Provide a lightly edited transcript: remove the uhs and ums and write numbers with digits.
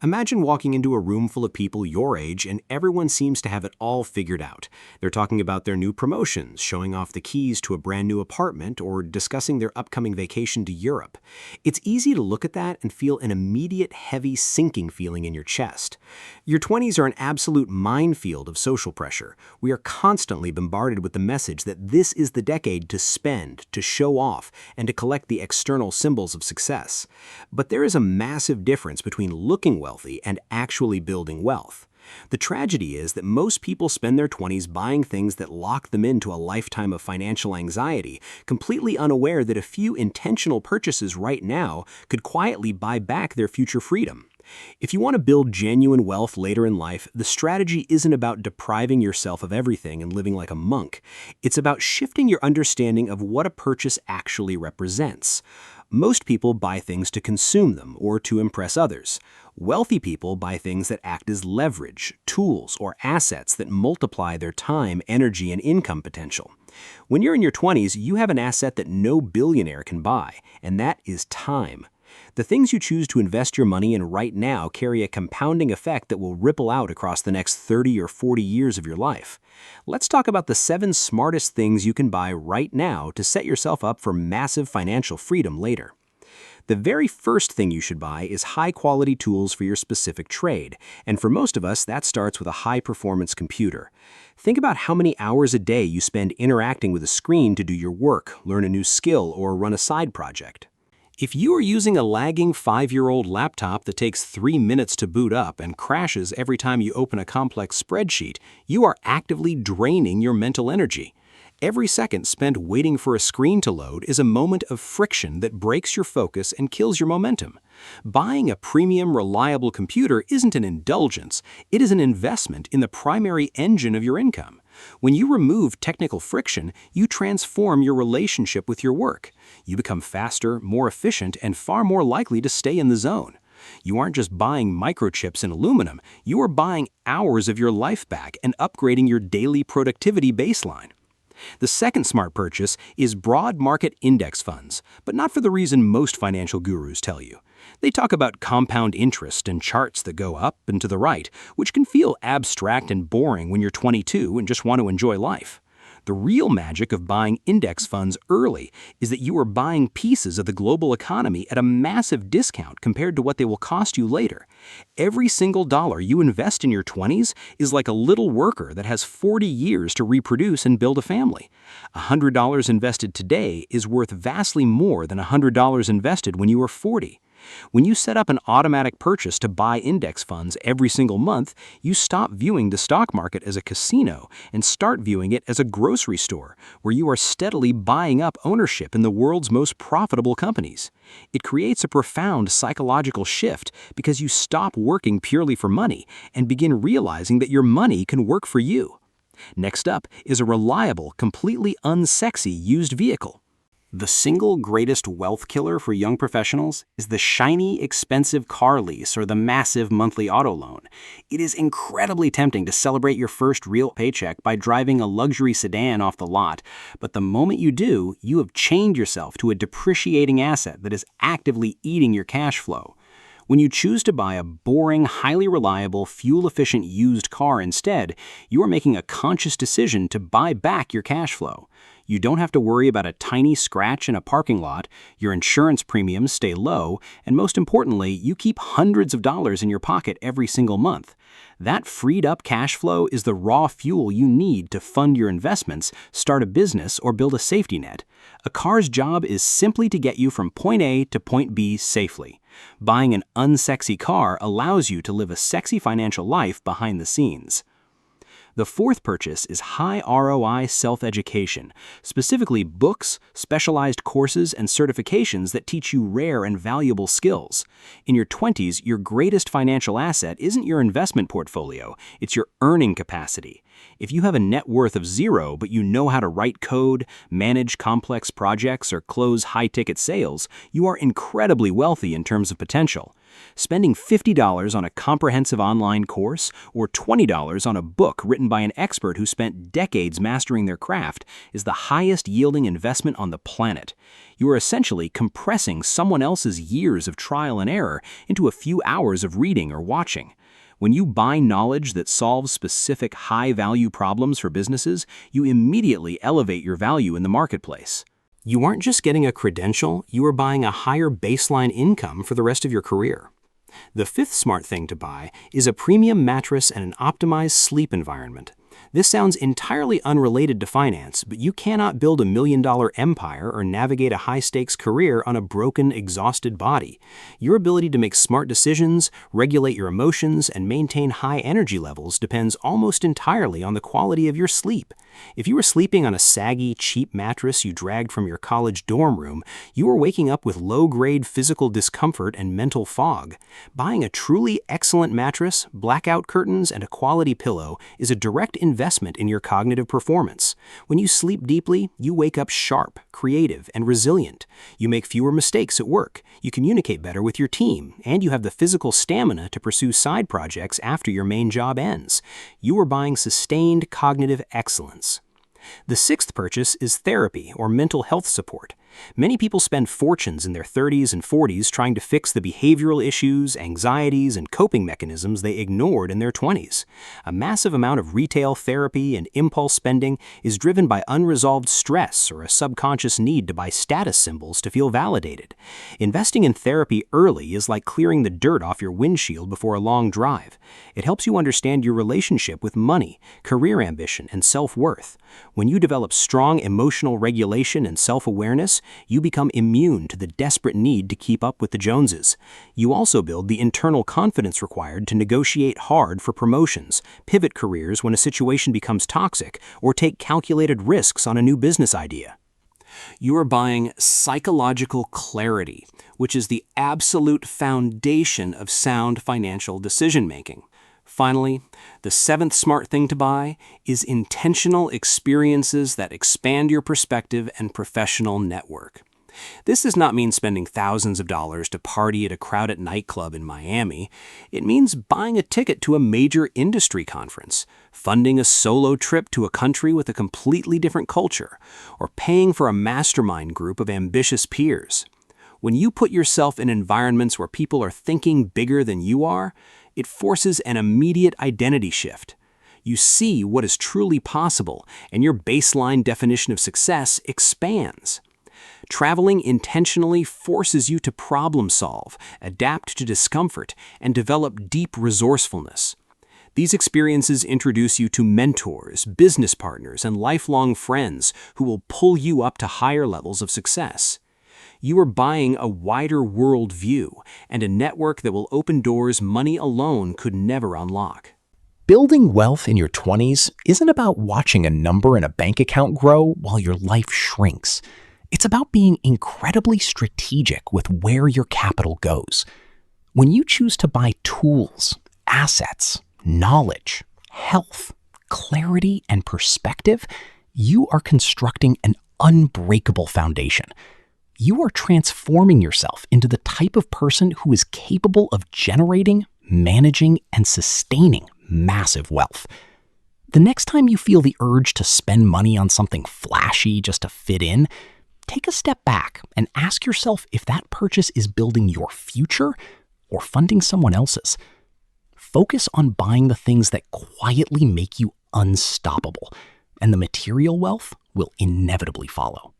Imagine walking into a room full of people your age and everyone seems to have it all figured out. They're talking about their new promotions, showing off the keys to a brand new apartment, or discussing their upcoming vacation to Europe. It's easy to look at that and feel an immediate, heavy, sinking feeling in your chest. Your 20s are an absolute minefield of social pressure. We are constantly bombarded with the message that this is the decade to spend, to show off, and to collect the external symbols of success. But there is a massive difference between looking wealthy and actually building wealth. The tragedy is that most people spend their 20s buying things that lock them into a lifetime of financial anxiety, completely unaware that a few intentional purchases right now could quietly buy back their future freedom. If you want to build genuine wealth later in life, the strategy isn't about depriving yourself of everything and living like a monk. It's about shifting your understanding of what a purchase actually represents. Most people buy things to consume them or to impress others. Wealthy people buy things that act as leverage, tools, or assets that multiply their time, energy, and income potential. When you're in your 20s, you have an asset that no billionaire can buy, and that is time. The things you choose to invest your money in right now carry a compounding effect that will ripple out across the next 30 or 40 years of your life. Let's talk about the 7 smartest things you can buy right now to set yourself up for massive financial freedom later. The very first thing you should buy is high-quality tools for your specific trade, and for most of us, that starts with a high-performance computer. Think about how many hours a day you spend interacting with a screen to do your work, learn a new skill, or run a side project. If you are using a lagging 5-year-old laptop that takes 3 minutes to boot up and crashes every time you open a complex spreadsheet, you are actively draining your mental energy. Every second spent waiting for a screen to load is a moment of friction that breaks your focus and kills your momentum. Buying a premium, reliable computer isn't an indulgence, it is an investment in the primary engine of your income. When you remove technical friction, you transform your relationship with your work. You become faster, more efficient, and far more likely to stay in the zone. You aren't just buying microchips and aluminum, you are buying hours of your life back and upgrading your daily productivity baseline. The second smart purchase is broad market index funds, but not for the reason most financial gurus tell you. They talk about compound interest and charts that go up and to the right, which can feel abstract and boring when you're 22 and just want to enjoy life. The real magic of buying index funds early is that you are buying pieces of the global economy at a massive discount compared to what they will cost you later. Every single dollar you invest in your 20s is like a little worker that has 40 years to reproduce and build a family. $100 invested today is worth vastly more than $100 invested when you are 40. When you set up an automatic purchase to buy index funds every single month, you stop viewing the stock market as a casino and start viewing it as a grocery store, where you are steadily buying up ownership in the world's most profitable companies. It creates a profound psychological shift because you stop working purely for money and begin realizing that your money can work for you. Next up is a reliable, completely unsexy used vehicle. The single greatest wealth killer for young professionals is the shiny, expensive car lease or the massive monthly auto loan. It is incredibly tempting to celebrate your first real paycheck by driving a luxury sedan off the lot, but the moment you do, you have chained yourself to a depreciating asset that is actively eating your cash flow. When you choose to buy a boring, highly reliable, fuel-efficient used car instead, you are making a conscious decision to buy back your cash flow. You don't have to worry about a tiny scratch in a parking lot, your insurance premiums stay low, and most importantly, you keep hundreds of dollars in your pocket every single month. That freed-up cash flow is the raw fuel you need to fund your investments, start a business, or build a safety net. A car's job is simply to get you from point A to point B safely. Buying an unsexy car allows you to live a sexy financial life behind the scenes. The fourth purchase is high ROI self-education, specifically books, specialized courses, and certifications that teach you rare and valuable skills. In your 20s, your greatest financial asset isn't your investment portfolio, it's your earning capacity. If you have a net worth of 0 but you know how to write code, manage complex projects, or close high-ticket sales, you are incredibly wealthy in terms of potential. Spending $50 on a comprehensive online course or $20 on a book written by an expert who spent decades mastering their craft is the highest yielding investment on the planet. You are essentially compressing someone else's years of trial and error into a few hours of reading or watching. When you buy knowledge that solves specific high-value problems for businesses, you immediately elevate your value in the marketplace. You aren't just getting a credential, you are buying a higher baseline income for the rest of your career. The fifth smart thing to buy is a premium mattress and an optimized sleep environment. This sounds entirely unrelated to finance, but you cannot build a million-dollar empire or navigate a high-stakes career on a broken, exhausted body. Your ability to make smart decisions, regulate your emotions, and maintain high energy levels depends almost entirely on the quality of your sleep. If you are sleeping on a saggy, cheap mattress you dragged from your college dorm room, you are waking up with low-grade physical discomfort and mental fog. Buying a truly excellent mattress, blackout curtains, and a quality pillow is a direct investment in your cognitive performance. When you sleep deeply, you wake up sharp, creative, and resilient. You make fewer mistakes at work, you communicate better with your team, and you have the physical stamina to pursue side projects after your main job ends. You are buying sustained cognitive excellence. The sixth purchase is therapy or mental health support. Many people spend fortunes in their 30s and 40s trying to fix the behavioral issues, anxieties, and coping mechanisms they ignored in their 20s. A massive amount of retail therapy and impulse spending is driven by unresolved stress or a subconscious need to buy status symbols to feel validated. Investing in therapy early is like clearing the dirt off your windshield before a long drive. It helps you understand your relationship with money, career ambition, and self-worth. When you develop strong emotional regulation and self-awareness, you become immune to the desperate need to keep up with the Joneses. You also build the internal confidence required to negotiate hard for promotions, pivot careers when a situation becomes toxic, or take calculated risks on a new business idea. You are buying psychological clarity, which is the absolute foundation of sound financial decision-making. Finally, the seventh smart thing to buy is intentional experiences that expand your perspective and professional network. This does not mean spending thousands of dollars to party at a crowded nightclub in Miami. It means buying a ticket to a major industry conference, funding a solo trip to a country with a completely different culture, or paying for a mastermind group of ambitious peers. When you put yourself in environments where people are thinking bigger than you are, it forces an immediate identity shift. You see what is truly possible, and your baseline definition of success expands. Traveling intentionally forces you to problem solve, adapt to discomfort, and develop deep resourcefulness. These experiences introduce you to mentors, business partners, and lifelong friends who will pull you up to higher levels of success. You are buying a wider world view and a network that will open doors money alone could never unlock. Building wealth in your 20s isn't about watching a number in a bank account grow while your life shrinks. It's about being incredibly strategic with where your capital goes. When you choose to buy tools, assets, knowledge, health, clarity, and perspective, you are constructing an unbreakable foundation. You are transforming yourself into the type of person who is capable of generating, managing, and sustaining massive wealth. The next time you feel the urge to spend money on something flashy just to fit in, take a step back and ask yourself if that purchase is building your future or funding someone else's. Focus on buying the things that quietly make you unstoppable, and the material wealth will inevitably follow.